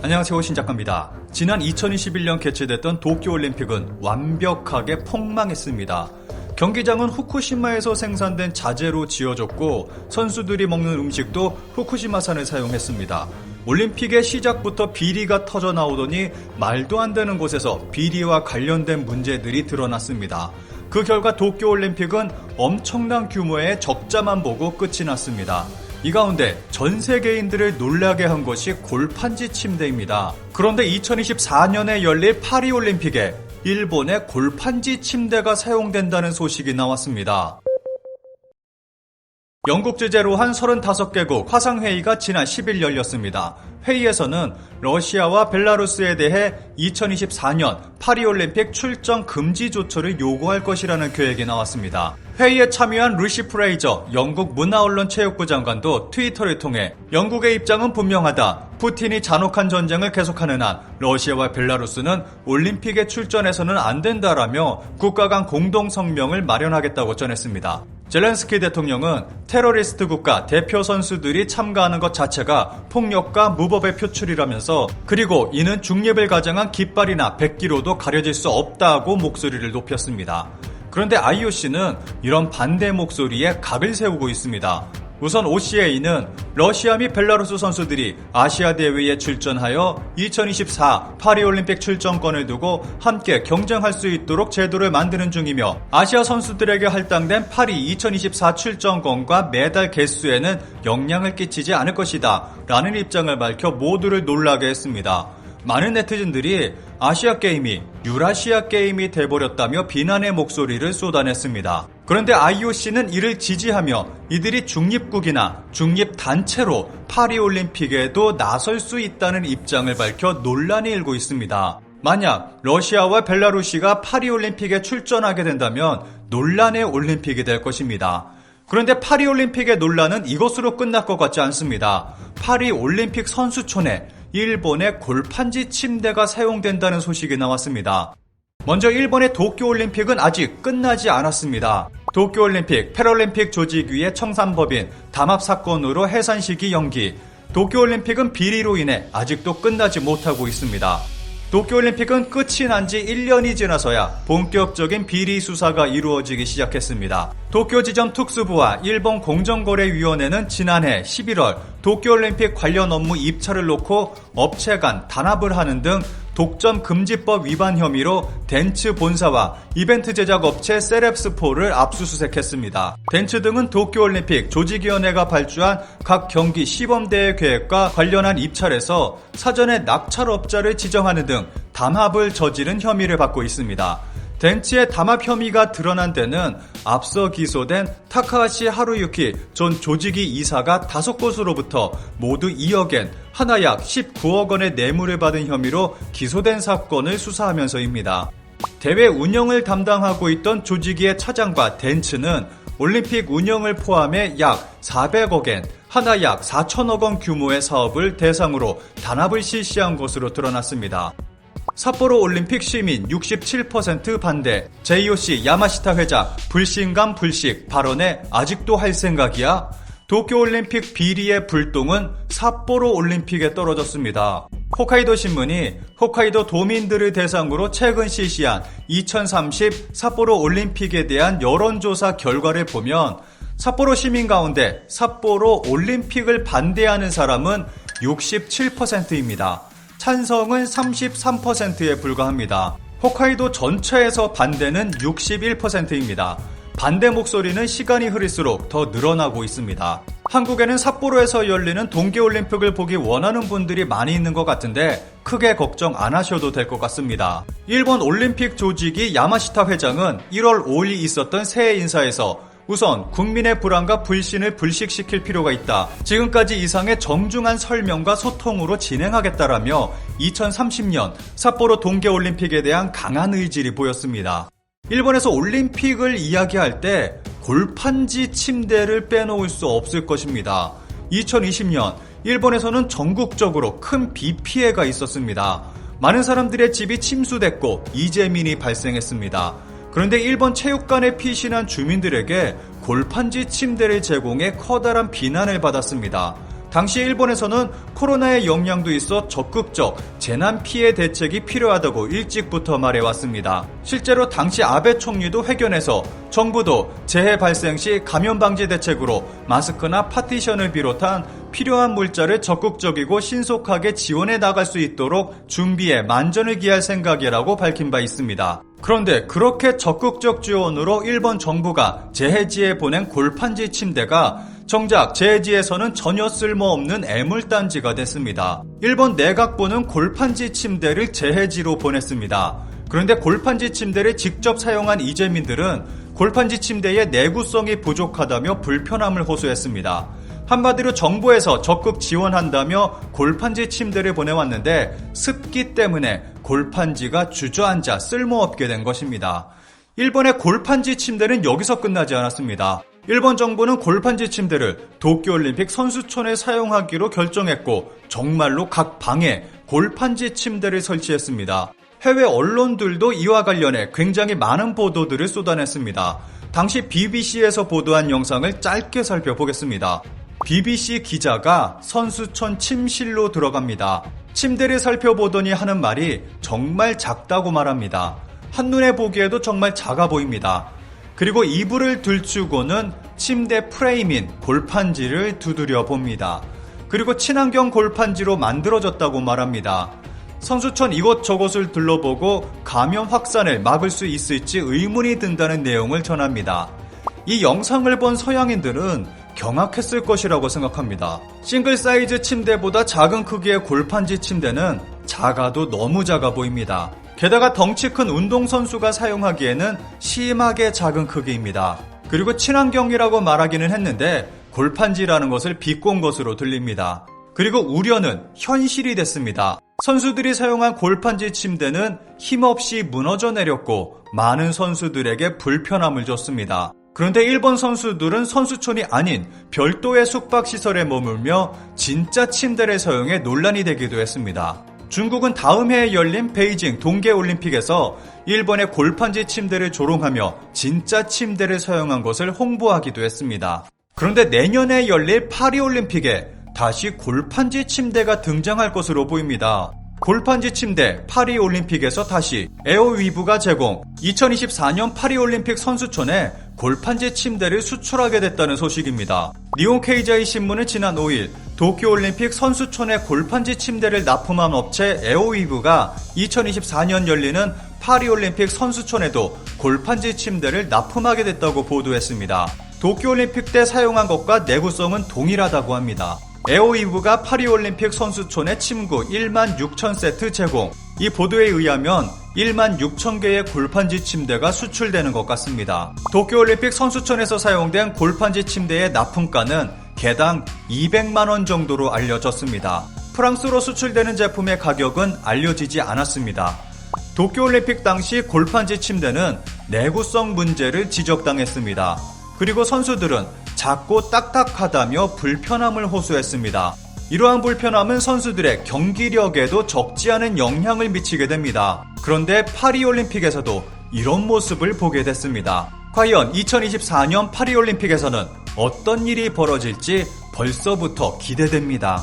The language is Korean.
안녕하세요, 신작가입니다. 지난 2021년 개최됐던 도쿄올림픽은 완벽하게 폭망했습니다. 경기장은 후쿠시마에서 생산된 자재로 지어졌고 선수들이 먹는 음식도 후쿠시마산을 사용했습니다. 올림픽의 시작부터 비리가 터져 나오더니 말도 안 되는 곳에서 비리와 관련된 문제들이 드러났습니다. 그 결과 도쿄올림픽은 엄청난 규모의 적자만 보고 끝이 났습니다. 이 가운데 전 세계인들을 놀라게 한 것이 골판지 침대입니다. 그런데 2024년에 열릴 파리올림픽에 일본의 골판지 침대가 사용된다는 소식이 나왔습니다. 영국 주재로 한 35개국 화상회의가 지난 10일 열렸습니다. 회의에서는 러시아와 벨라루스에 대해 2024년 파리올림픽 출전 금지 조처를 요구할 것이라는 계획이 나왔습니다. 회의에 참여한 루시 프레이저 영국 문화언론체육부 장관도 트위터를 통해 영국의 입장은 분명하다. 푸틴이 잔혹한 전쟁을 계속하는 한 러시아와 벨라루스는 올림픽에 출전해서는 안 된다라며 국가 간 공동 성명을 마련하겠다고 전했습니다. 젤렌스키 대통령은 테러리스트 국가 대표 선수들이 참가하는 것 자체가 폭력과 무법의 표출이라면서 그리고 이는 중립을 가정한 깃발이나 백기로도 가려질 수 없다고 목소리를 높였습니다. 그런데 IOC는 이런 반대 목소리에 각을 세우고 있습니다. 우선 OCA는 러시아 및 벨라루스 선수들이 아시아 대회에 출전하여 2024 파리올림픽 출전권을 두고 함께 경쟁할 수 있도록 제도를 만드는 중이며 아시아 선수들에게 할당된 파리 2024 출전권과 메달 개수에는 영향을 끼치지 않을 것이다 라는 입장을 밝혀 모두를 놀라게 했습니다. 많은 네티즌들이 아시아 게임이 유라시아 게임이 돼버렸다며 비난의 목소리를 쏟아냈습니다. 그런데 IOC는 이를 지지하며 이들이 중립국이나 중립단체로 파리올림픽에도 나설 수 있다는 입장을 밝혀 논란이 일고 있습니다. 만약 러시아와 벨라루시가 파리올림픽에 출전하게 된다면 논란의 올림픽이 될 것입니다. 그런데 파리올림픽의 논란은 이것으로 끝날 것 같지 않습니다. 파리올림픽 선수촌에 일본의 골판지 침대가 사용된다는 소식이 나왔습니다. 먼저 일본의 도쿄올림픽은 아직 끝나지 않았습니다. 도쿄올림픽, 패럴림픽 조직위의 청산법인 담합 사건으로 해산 시기 연기. 도쿄올림픽은 비리로 인해 아직도 끝나지 못하고 있습니다. 도쿄올림픽은 끝이 난 지 1년이 지나서야 본격적인 비리 수사가 이루어지기 시작했습니다. 도쿄지점 특수부와 일본 공정거래위원회는 지난해 11월 도쿄올림픽 관련 업무 입찰을 놓고 업체 간 단합을 하는 등 독점 금지법 위반 혐의로 덴츠 본사와 이벤트 제작 업체 세랩스포를 압수수색했습니다. 덴츠 등은 도쿄올림픽 조직위원회가 발주한 각 경기 시범대회 계획과 관련한 입찰에서 사전에 낙찰업자를 지정하는 등 담합을 저지른 혐의를 받고 있습니다. 덴츠의 담합 혐의가 드러난 데는 앞서 기소된 타카하시 하루유키 전 조직위 이사가 5곳으로부터 모두 2억엔, 하나 약 19억 원의 뇌물을 받은 혐의로 기소된 사건을 수사하면서입니다. 대회 운영을 담당하고 있던 조직위의 차장과 덴츠는 올림픽 운영을 포함해 약 400억엔, 하나 약 4천억 원 규모의 사업을 대상으로 단합을 실시한 것으로 드러났습니다. 삿포로 올림픽 시민 67% 반대, JOC 야마시타 회장 불신감 불식 발언에 아직도 할 생각이야? 도쿄올림픽 비리의 불똥은 삿포로 올림픽에 떨어졌습니다. 홋카이도 신문이 홋카이도 도민들을 대상으로 최근 실시한 2030 삿포로 올림픽에 대한 여론조사 결과를 보면 삿포로 시민 가운데 삿포로 올림픽을 반대하는 사람은 67%입니다. 찬성은 33%에 불과합니다. 홋카이도 전체에서 반대는 61%입니다. 반대 목소리는 시간이 흐를수록 더 늘어나고 있습니다. 한국에는 삿포로에서 열리는 동계올림픽을 보기 원하는 분들이 많이 있는 것 같은데 크게 걱정 안 하셔도 될 것 같습니다. 일본 올림픽 조직위 야마시타 회장은 1월 5일 있었던 새해 인사에서 우선 국민의 불안과 불신을 불식시킬 필요가 있다. 지금까지 이상의 정중한 설명과 소통으로 진행하겠다라며 2030년 삿포로 동계올림픽에 대한 강한 의지를 보였습니다. 일본에서 올림픽을 이야기할 때 골판지 침대를 빼놓을 수 없을 것입니다. 2020년 일본에서는 전국적으로 큰 비 피해가 있었습니다. 많은 사람들의 집이 침수됐고 이재민이 발생했습니다. 그런데 일본 체육관에 피신한 주민들에게 골판지 침대를 제공해 커다란 비난을 받았습니다. 당시 일본에서는 코로나의 영향도 있어 적극적 재난 피해 대책이 필요하다고 일찍부터 말해왔습니다. 실제로 당시 아베 총리도 회견에서 정부도 재해 발생 시 감염 방지 대책으로 마스크나 파티션을 비롯한 필요한 물자를 적극적이고 신속하게 지원해 나갈 수 있도록 준비에 만전을 기할 생각이라고 밝힌 바 있습니다. 그런데 그렇게 적극적 지원으로 일본 정부가 재해지에 보낸 골판지 침대가 정작 재해지에서는 전혀 쓸모없는 애물단지가 됐습니다. 일본 내각부는 골판지 침대를 재해지로 보냈습니다. 그런데 골판지 침대를 직접 사용한 이재민들은 골판지 침대의 내구성이 부족하다며 불편함을 호소했습니다. 한마디로 정부에서 적극 지원한다며 골판지 침대를 보내왔는데 습기 때문에 골판지가 주저앉아 쓸모없게 된 것입니다. 일본의 골판지 침대는 여기서 끝나지 않았습니다. 일본 정부는 골판지 침대를 도쿄올림픽 선수촌에 사용하기로 결정했고 정말로 각 방에 골판지 침대를 설치했습니다. 해외 언론들도 이와 관련해 굉장히 많은 보도들을 쏟아냈습니다. 당시 BBC에서 보도한 영상을 짧게 살펴보겠습니다. BBC 기자가 선수촌 침실로 들어갑니다. 침대를 살펴보더니 하는 말이 정말 작다고 말합니다. 한눈에 보기에도 정말 작아 보입니다. 그리고 이불을 들추고는 침대 프레임인 골판지를 두드려 봅니다. 그리고 친환경 골판지로 만들어졌다고 말합니다. 선수촌 이곳저곳을 둘러보고 감염 확산을 막을 수 있을지 의문이 든다는 내용을 전합니다. 이 영상을 본 서양인들은 경악했을 것이라고 생각합니다. 싱글 사이즈 침대보다 작은 크기의 골판지 침대는 작아도 너무 작아 보입니다. 게다가 덩치 큰 운동선수가 사용하기에는 심하게 작은 크기입니다. 그리고 친환경이라고 말하기는 했는데 골판지라는 것을 비꼰 것으로 들립니다. 그리고 우려는 현실이 됐습니다. 선수들이 사용한 골판지 침대는 힘없이 무너져 내렸고 많은 선수들에게 불편함을 줬습니다. 그런데 일본 선수들은 선수촌이 아닌 별도의 숙박시설에 머물며 진짜 침대를 사용해 논란이 되기도 했습니다. 중국은 다음 해에 열린 베이징 동계올림픽에서 일본의 골판지 침대를 조롱하며 진짜 침대를 사용한 것을 홍보하기도 했습니다. 그런데 내년에 열릴 파리올림픽에 다시 골판지 침대가 등장할 것으로 보입니다. 골판지 침대 파리올림픽에서 다시 에어위브가 제공 2024년 파리올림픽 선수촌에 골판지 침대를 수출하게 됐다는 소식입니다. 니온 케이자이 신문은 지난 5일 도쿄올림픽 선수촌에 골판지 침대를 납품한 업체 에어위브가 2024년 열리는 파리올림픽 선수촌에도 골판지 침대를 납품하게 됐다고 보도했습니다. 도쿄올림픽 때 사용한 것과 내구성은 동일하다고 합니다. 에어위브가 파리올림픽 선수촌에 침구 1만 6천 세트 제공. 이 보도에 의하면 1만 6천 개의 골판지 침대가 수출되는 것 같습니다. 도쿄올림픽 선수촌에서 사용된 골판지 침대의 납품가는 개당 200만 원 정도로 알려졌습니다. 프랑스로 수출되는 제품의 가격은 알려지지 않았습니다. 도쿄올림픽 당시 골판지 침대는 내구성 문제를 지적당했습니다. 그리고 선수들은 작고 딱딱하다며 불편함을 호소했습니다. 이러한 불편함은 선수들의 경기력에도 적지 않은 영향을 미치게 됩니다. 그런데 파리올림픽에서도 이런 모습을 보게 됐습니다. 과연 2024년 파리올림픽에서는 어떤 일이 벌어질지 벌써부터 기대됩니다.